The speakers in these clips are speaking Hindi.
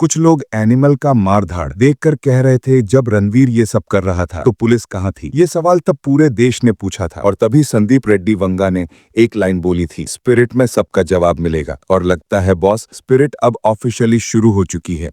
कुछ लोग एनिमल का मारधाड़ देखकर कह रहे थे जब रणवीर ये सब कर रहा था तो पुलिस कहाँ थी। ये सवाल तब पूरे देश ने पूछा था और तभी संदीप रेड्डी वंगा ने एक लाइन बोली थी, स्पिरिट में सबका जवाब मिलेगा। और लगता है बॉस, स्पिरिट अब ऑफिशियली शुरू हो चुकी है।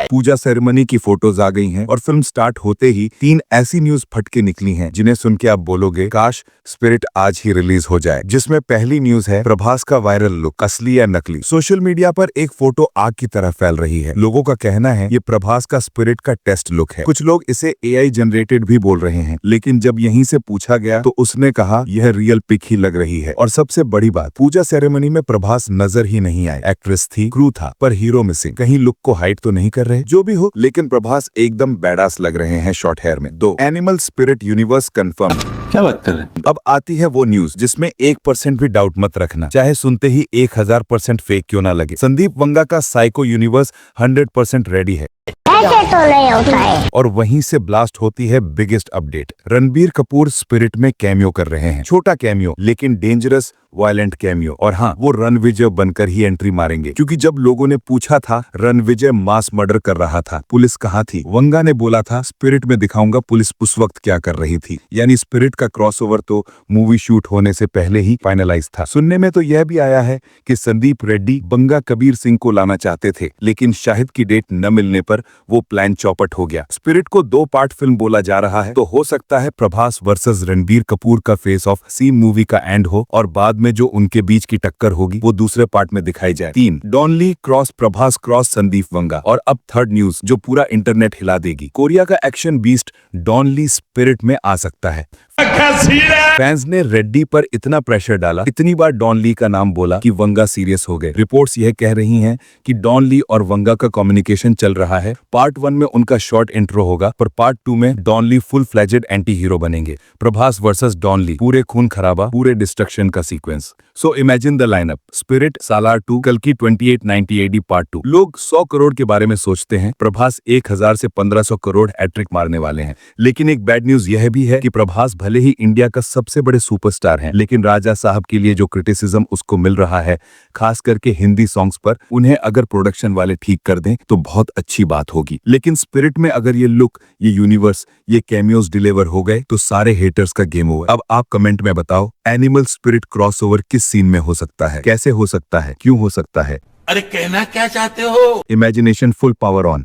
पूजा सेरेमनी की फोटोज आ गई हैं और फिल्म स्टार्ट होते ही 3 ऐसी न्यूज फटके निकली हैं जिन्हें सुन के आप बोलोगे काश स्पिरिट आज ही रिलीज हो जाए। जिसमें पहली न्यूज है प्रभास का वायरल लुक, असली या नकली। सोशल मीडिया पर एक फोटो आग की तरह फैल रही है। लोगों का कहना है ये प्रभास का स्पिरिट का टेस्ट लुक है। कुछ लोग इसे AI जनरेटेड भी बोल रहे हैं, लेकिन जब यहीं से पूछा गया तो उसने कहा यह रियल पिक ही लग रही है। और सबसे बड़ी बात, पूजा सेरेमनी में प्रभास नजर ही नहीं आए। एक्ट्रेस थी, क्रू था, पर हीरो मिसिंग। कहीं लुक को हाइड तो नहीं कर रहे? जो भी हो, लेकिन प्रभास एकदम बैडास लग रहे हैं शॉर्ट हेयर में। 2 एनिमल स्पिरिट यूनिवर्स कंफर्म। क्या बात कर रहे हैं? अब आती है वो न्यूज जिसमें 1% भी डाउट मत रखना, चाहे सुनते ही 1000% फेक क्यों ना लगे। संदीप वंगा का साइको यूनिवर्स 100% रेडी है। ऐसे तो नहीं होता है। और वहीं से ब्लास्ट होती है biggest update. Ranbir Kapoor spirit में कैमियो कर रहे हैं। छोटा कैमियो, लेकिन डेंजरस वायलेंट कैमियो। और हाँ, वो रणविजय बनकर ही एंट्री मारेंगे, क्योंकि जब लोगों ने पूछा था रणविजय मास मर्डर कर रहा था, पुलिस कहाँ थी, वंगा ने बोला था स्पिरिट में दिखाऊंगा पुलिस उस वक्त क्या कर रही थी। यानी स्पिरिट का क्रॉसओवर तो मूवी शूट होने से पहले ही फाइनलाइज था। सुनने में तो यह भी आया है कि संदीप रेड्डी बंगा कबीर सिंह को लाना चाहते थे, लेकिन शाहिद की डेट न मिलने पर वो प्लान चौपट हो गया। स्पिरिट को 2 पार्ट फिल्म बोला जा रहा है, तो हो सकता है प्रभास वर्सेस रणबीर कपूर का फेस ऑफ सी मूवी का एंड हो और बाद में जो उनके बीच की टक्कर होगी वो दूसरे पार्ट में दिखाई जाए। 3 डॉन ली क्रॉस प्रभास क्रॉस संदीप वंगा। और अब थर्ड न्यूज जो पूरा इंटरनेट हिला देगी, कोरिया का एक्शन बीस्ट डॉन ली स्पिरिट में आ सकता है। फैंस ने रेड्डी पर इतना प्रेशर डाला, इतनी बार डॉन ली का नाम बोला कि वंगा सीरियस हो गए। रिपोर्ट्स यह कह रही हैं कि डॉन ली और वंगा का कम्युनिकेशन चल रहा है। पार्ट 1 में उनका शॉर्ट इंट्रो होगा, पर पार्ट 2 में डॉन ली फुल फ्लेजेड एंटी हीरो बनेंगे। प्रभास वर्सेस डॉन ली, पूरे खून खराबा, पूरे डिस्ट्रक्शन का sequence. So imagine the lineup, spirit, Salaar 2, कल की 2890 AD पार्ट 2। लोग 100 करोड़ के बारे में सोचते हैं, प्रभास 1000 से 1500 करोड़ हैट्रिक मारने वाले हैं। लेकिन एक बैड न्यूज यह भी है कि प्रभास भले ही इंडिया का सबसे बड़े सुपरस्टार हैं, लेकिन राजा साहब के लिए जो क्रिटिसिज्म उसको मिल रहा है, खास करके हिंदी सॉन्ग्स पर, उन्हें अगर प्रोडक्शन वाले ठीक कर दें तो बहुत अच्छी बात होगी। लेकिन स्पिरिट में अगर ये लुक, ये यूनिवर्स, ये कैमियोज डिलीवर हो गए तो सारे हेटर्स का गेम ओवर। अब आप कमेंट में बताओ, एनिमल स्पिरिट क्रॉसओवर किस सीन में हो सकता है, कैसे हो सकता है, क्यों हो सकता है? अरे कहना क्या चाहते हो? Imagination full power on.